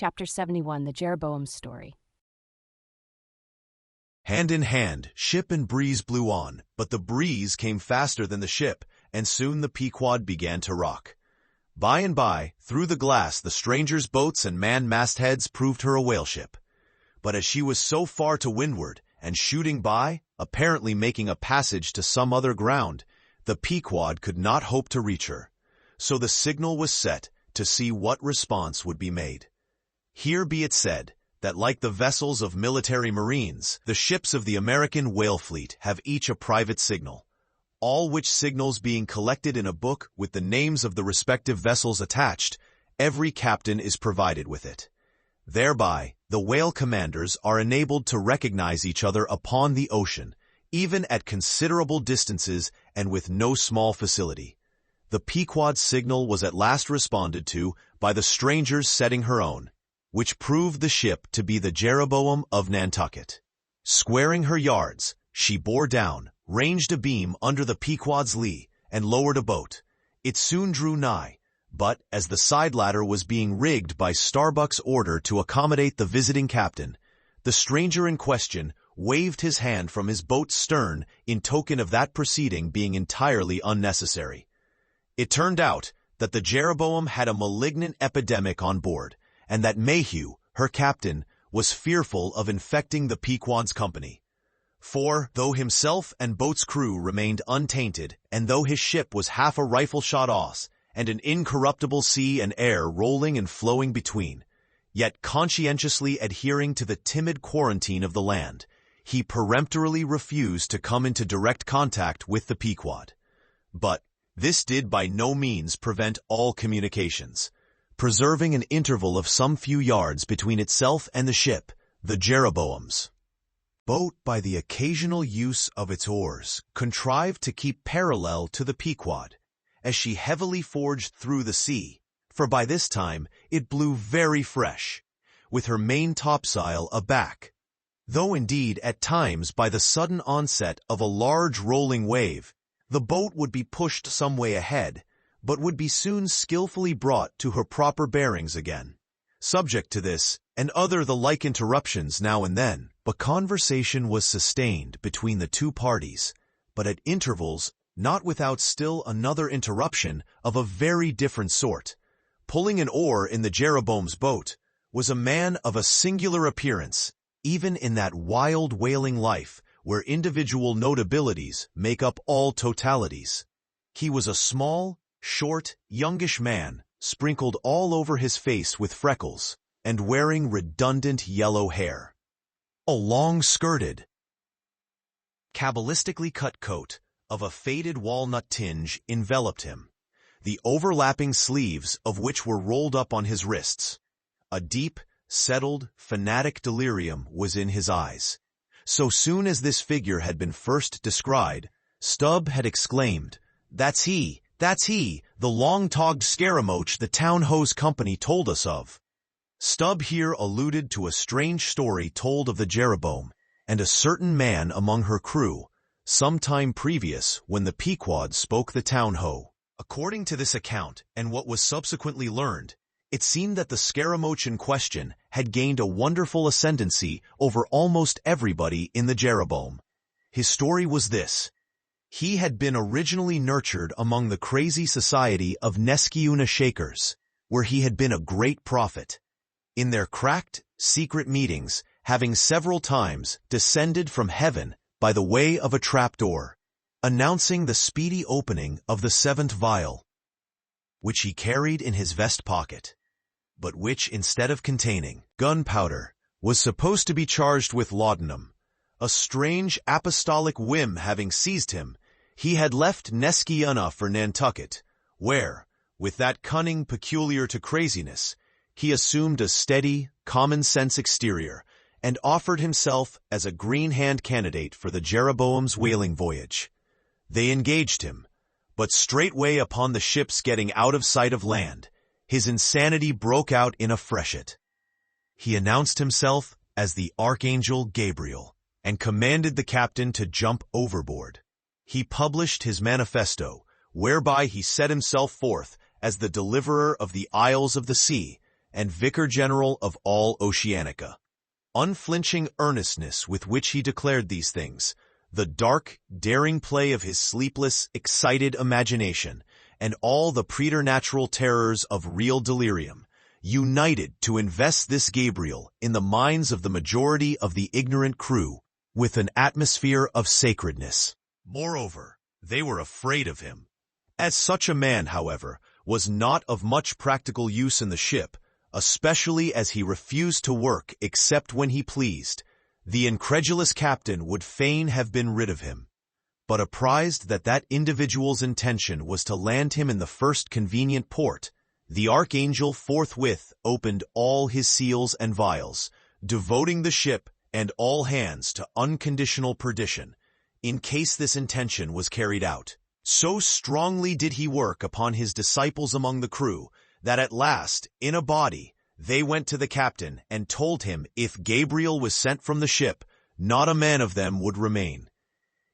Chapter 71, The Jeroboam Story. Hand in hand, ship and breeze blew on, but the breeze came faster than the ship, and soon the Pequod began to rock. By and by, through the glass, the strangers' boats and manned mastheads proved her a whaleship. But as she was so far to windward, and shooting by, apparently making a passage to some other ground, the Pequod could not hope to reach her. So the signal was set to see what response would be made. Here be it said, that like the vessels of military marines, the ships of the American whale fleet have each a private signal, all which signals being collected in a book with the names of the respective vessels attached, every captain is provided with it. Thereby, the whale commanders are enabled to recognize each other upon the ocean, even at considerable distances and with no small facility. The Pequod's signal was at last responded to by the strangers setting her own, which proved the ship to be the Jeroboam of Nantucket. Squaring her yards, she bore down, ranged abeam under the Pequod's lee, and lowered a boat. It soon drew nigh, but as the side ladder was being rigged by Starbuck's order to accommodate the visiting captain, the stranger in question waved his hand from his boat's stern in token of that proceeding being entirely unnecessary. It turned out that the Jeroboam had a malignant epidemic on board, and that Mayhew, her captain, was fearful of infecting the Pequod's company. For, though himself and boat's crew remained untainted, and though his ship was half a rifle shot off, and an incorruptible sea and air rolling and flowing between, yet conscientiously adhering to the timid quarantine of the land, he peremptorily refused to come into direct contact with the Pequod. But this did by no means prevent all communications, preserving an interval of some few yards between itself and the ship, the Jeroboam's boat, by the occasional use of its oars, contrived to keep parallel to the Pequod, as she heavily forged through the sea, for by this time it blew very fresh, with her main topsail aback, though indeed at times by the sudden onset of a large rolling wave, the boat would be pushed some way ahead, but would be soon skillfully brought to her proper bearings again. Subject to this, and other the like interruptions now and then, but conversation was sustained between the two parties, but at intervals, not without still another interruption of a very different sort. Pulling an oar in the Jeroboam's boat was a man of a singular appearance, even in that wild whaling life where individual notabilities make up all totalities. He was a small, short, youngish man, sprinkled all over his face with freckles, and wearing redundant yellow hair. A long-skirted, cabalistically cut coat of a faded walnut tinge enveloped him, the overlapping sleeves of which were rolled up on his wrists. A deep, settled, fanatic delirium was in his eyes. So soon as this figure had been first descried, Stubb had exclaimed, "That's he! That's he, the long-togged scaramouche the Town Hose Company told us of." Stubb here alluded to a strange story told of the Jeroboam and a certain man among her crew, some time previous when the Pequod spoke the Town Ho. According to this account, and what was subsequently learned, it seemed that the scaramouche in question had gained a wonderful ascendancy over almost everybody in the Jeroboam. His story was this. He had been originally nurtured among the crazy society of Nesciuna Shakers, where he had been a great prophet. In their cracked, secret meetings, having several times descended from heaven by the way of a trapdoor, announcing the speedy opening of the seventh vial, which he carried in his vest pocket, but which, instead of containing gunpowder, was supposed to be charged with laudanum. A strange apostolic whim having seized him, he had left Nesciuna for Nantucket, where, with that cunning peculiar to craziness, he assumed a steady, common-sense exterior, and offered himself as a green-hand candidate for the Jeroboam's whaling voyage. They engaged him, but straightway upon the ship's getting out of sight of land, his insanity broke out in a freshet. He announced himself as the Archangel Gabriel, and commanded the captain to jump overboard. He published his manifesto, whereby he set himself forth as the deliverer of the isles of the sea, and Vicar General of all Oceanica. Unflinching earnestness with which he declared these things, the dark, daring play of his sleepless, excited imagination, and all the preternatural terrors of real delirium, united to invest this Gabriel in the minds of the majority of the ignorant crew with an atmosphere of sacredness. Moreover, they were afraid of him. As such a man, however, was not of much practical use in the ship, especially as he refused to work except when he pleased, the incredulous captain would fain have been rid of him. But apprised that that individual's intention was to land him in the first convenient port, the archangel forthwith opened all his seals and vials, devoting the ship and all hands to unconditional perdition, in case this intention was carried out. So strongly did he work upon his disciples among the crew, that at last, in a body, they went to the captain and told him if Gabriel was sent from the ship, not a man of them would remain.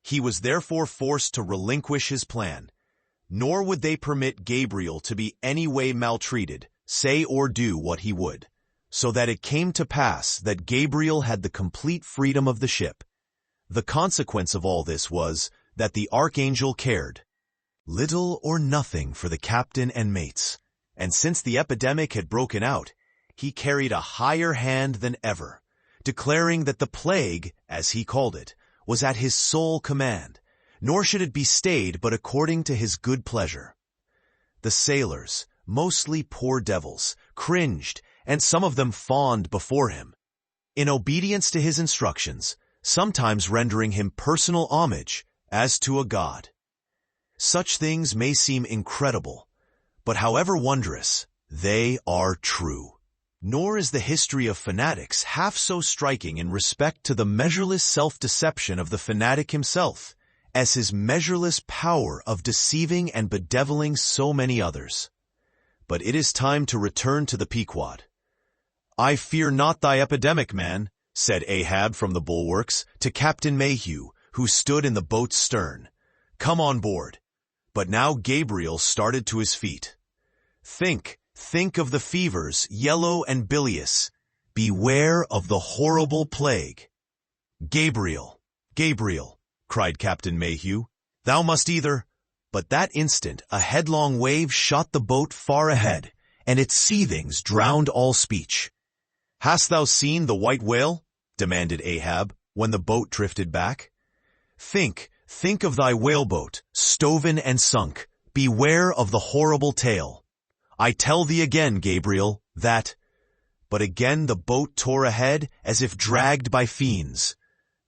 He was therefore forced to relinquish his plan, nor would they permit Gabriel to be any way maltreated, say or do what he would, so that it came to pass that Gabriel had the complete freedom of the ship. The consequence of all this was that the archangel cared little or nothing for the captain and mates, and since the epidemic had broken out, he carried a higher hand than ever, declaring that the plague, as he called it, was at his sole command, nor should it be stayed but according to his good pleasure. The sailors, mostly poor devils, cringed, and some of them fawned before him, in obedience to his instructions, sometimes rendering him personal homage as to a god. Such things may seem incredible, but however wondrous, they are true. Nor is the history of fanatics half so striking in respect to the measureless self-deception of the fanatic himself, as his measureless power of deceiving and bedeviling so many others. But it is time to return to the Pequod. "I fear not thy epidemic, man," said Ahab from the bulwarks to Captain Mayhew, who stood in the boat's stern. "Come on board." But now Gabriel started to his feet. Think of the fevers, yellow and bilious. Beware of the horrible plague." "Gabriel, Gabriel," cried Captain Mayhew, "thou must either—" But that instant a headlong wave shot the boat far ahead, and its seethings drowned all speech. "Hast thou seen the white whale?" demanded Ahab, when the boat drifted back. Think of thy whaleboat, stoven and sunk. Beware of the horrible tale. I tell thee again, Gabriel, that—" But again the boat tore ahead as if dragged by fiends.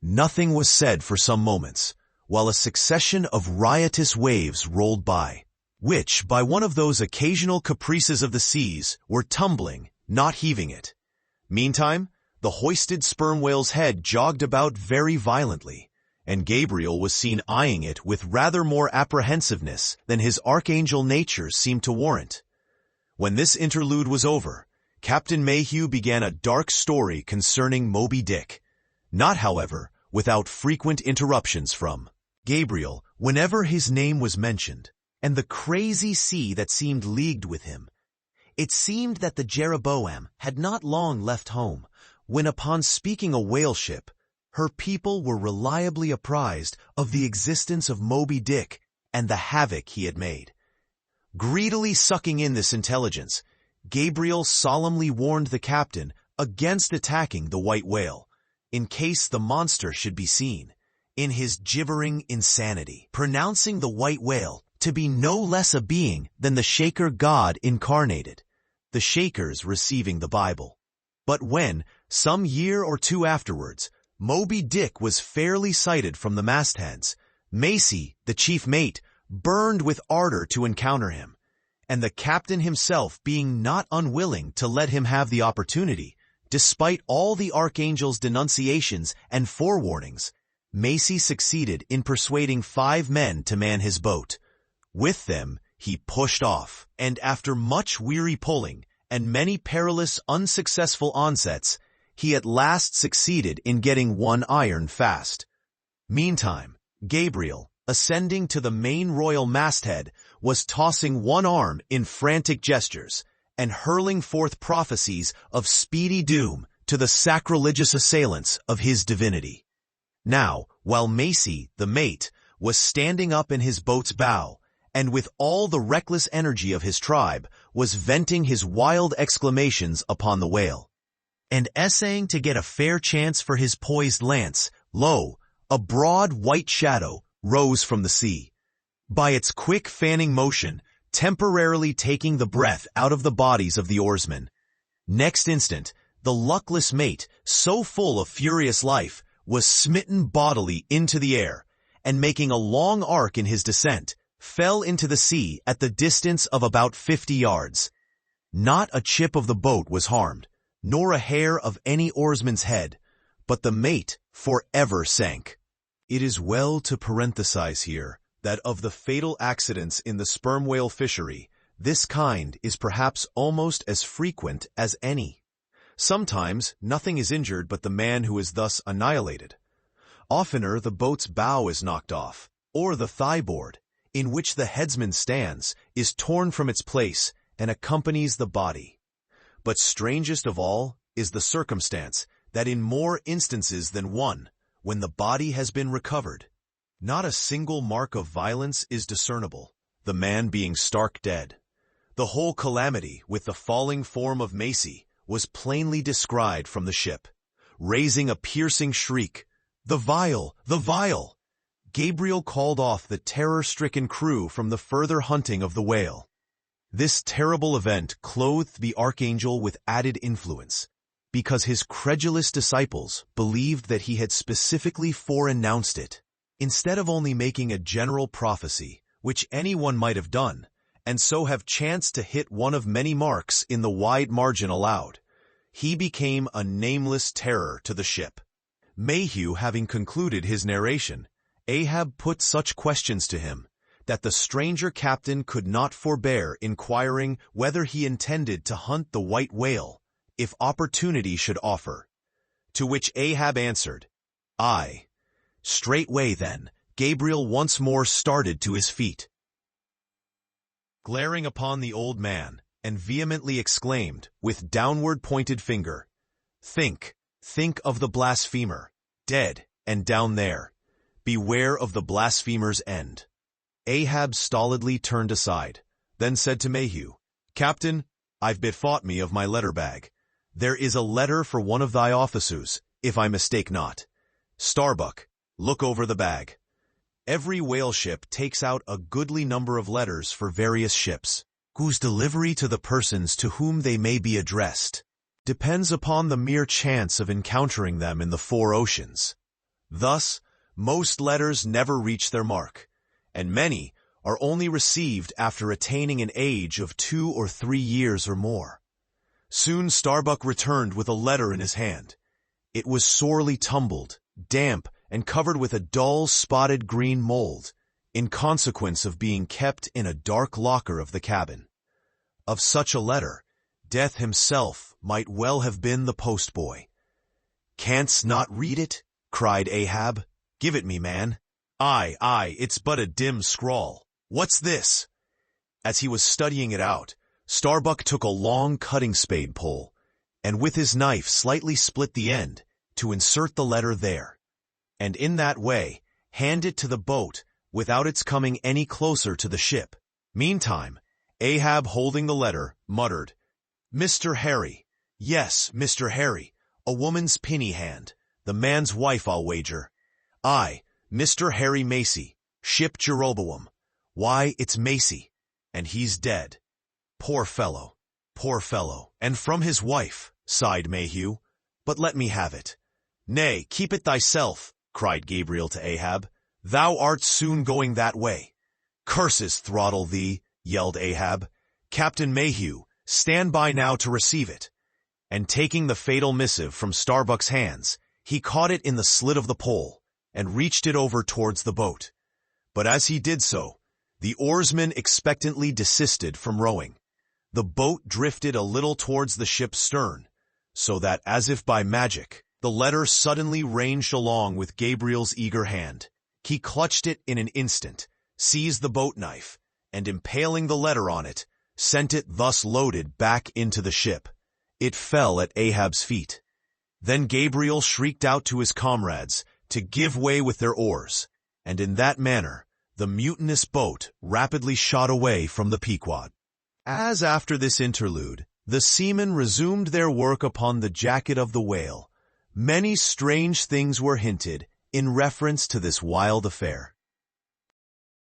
Nothing was said for some moments, while a succession of riotous waves rolled by, which, by one of those occasional caprices of the seas, were tumbling, not heaving it. Meantime, the hoisted sperm whale's head jogged about very violently, and Gabriel was seen eyeing it with rather more apprehensiveness than his archangel nature seemed to warrant. When this interlude was over, Captain Mayhew began a dark story concerning Moby Dick, not, however, without frequent interruptions from Gabriel whenever his name was mentioned, and the crazy sea that seemed leagued with him. It seemed that the Jeroboam had not long left home, when upon speaking a whale ship, her people were reliably apprised of the existence of Moby Dick and the havoc he had made. Greedily sucking in this intelligence, Gabriel solemnly warned the captain against attacking the white whale, in case the monster should be seen, in his gibbering insanity, pronouncing the white whale to be no less a being than the Shaker God incarnated, the Shakers receiving the Bible. But when, some year or two afterwards, Moby Dick was fairly sighted from the mastheads, Macy, the chief mate, burned with ardor to encounter him, and the captain himself being not unwilling to let him have the opportunity, despite all the archangel's denunciations and forewarnings, Macy succeeded in persuading 5 men to man his boat. With them, he pushed off, and after much weary pulling and many perilous unsuccessful onsets, he at last succeeded in getting one iron fast. Meantime, Gabriel, ascending to the main royal masthead, was tossing one arm in frantic gestures, and hurling forth prophecies of speedy doom to the sacrilegious assailants of his divinity. Now, while Macy, the mate, was standing up in his boat's bow, and with all the reckless energy of his tribe, was venting his wild exclamations upon the whale, and essaying to get a fair chance for his poised lance, lo, a broad white shadow rose from the sea, by its quick fanning motion, temporarily taking the breath out of the bodies of the oarsmen. Next instant, the luckless mate, so full of furious life, was smitten bodily into the air, and making a long arc in his descent, fell into the sea at the distance of about 50 yards. Not a chip of the boat was harmed, nor a hair of any oarsman's head, but the mate forever sank. It is well to parenthesize here that of the fatal accidents in the sperm whale fishery, this kind is perhaps almost as frequent as any. Sometimes nothing is injured but the man who is thus annihilated. Oftener the boat's bow is knocked off, or the thigh-board, in which the headsman stands, is torn from its place and accompanies the body. But strangest of all is the circumstance that in more instances than one, when the body has been recovered, not a single mark of violence is discernible, the man being stark dead. The whole calamity with the falling form of Macy was plainly descried from the ship. Raising a piercing shriek, "The vial! The vial!" Gabriel called off the terror-stricken crew from the further hunting of the whale. This terrible event clothed the archangel with added influence, because his credulous disciples believed that he had specifically foreannounced it, instead of only making a general prophecy, which anyone might have done, and so have chanced to hit one of many marks in the wide margin allowed. He became a nameless terror to the ship. Mayhew having concluded his narration, Ahab put such questions to him, that the stranger captain could not forbear inquiring whether he intended to hunt the white whale, if opportunity should offer. To which Ahab answered, "Aye." Straightway then, Gabriel once more started to his feet, glaring upon the old man, and vehemently exclaimed, with downward-pointed finger, think of the blasphemer, dead and down there. Beware of the blasphemer's end." Ahab stolidly turned aside, then said to Mayhew, "Captain, I've bethought me of my letter bag. There is a letter for one of thy officers, if I mistake not. Starbuck, look over the bag." Every whale ship takes out a goodly number of letters for various ships, whose delivery to the persons to whom they may be addressed depends upon the mere chance of encountering them in the four oceans. Thus, most letters never reach their mark, and many are only received after attaining an age of 2 or 3 years or more. Soon Starbuck returned with a letter in his hand. It was sorely tumbled, damp, and covered with a dull, spotted green mold, in consequence of being kept in a dark locker of the cabin. Of such a letter, Death himself might well have been the postboy. "Canst not read it?" cried Ahab. "Give it me, man." Aye, it's but a dim scrawl. What's this?" As he was studying it out, Starbuck took a long cutting spade pole, and with his knife slightly split the end to insert the letter there, and in that way hand it to the boat without its coming any closer to the ship. Meantime, Ahab, holding the letter, muttered, "Mr. Harry. Yes, Mr. Harry. A woman's pinny hand. The man's wife, I'll wager. Aye, Mr. Harry Macy, ship Jeroboam. Why, it's Macy, and he's dead. Poor fellow, and from his wife," sighed Mayhew. "But let me have it." "Nay, keep it thyself," cried Gabriel to Ahab. "Thou art soon going that way." "Curses throttle thee," yelled Ahab. "Captain Mayhew, stand by now to receive it." And taking the fatal missive from Starbuck's hands, he caught it in the slit of the pole, and reached it over towards the boat. But as he did so, the oarsmen expectantly desisted from rowing. The boat drifted a little towards the ship's stern, so that, as if by magic, the letter suddenly ranged along with Gabriel's eager hand. He clutched it in an instant, seized the boat knife, and impaling the letter on it, sent it thus loaded back into the ship. It fell at Ahab's feet. Then Gabriel shrieked out to his comrades to give way with their oars, and in that manner the mutinous boat rapidly shot away from the Pequod. As after this interlude, the seamen resumed their work upon the jacket of the whale, many strange things were hinted in reference to this wild affair.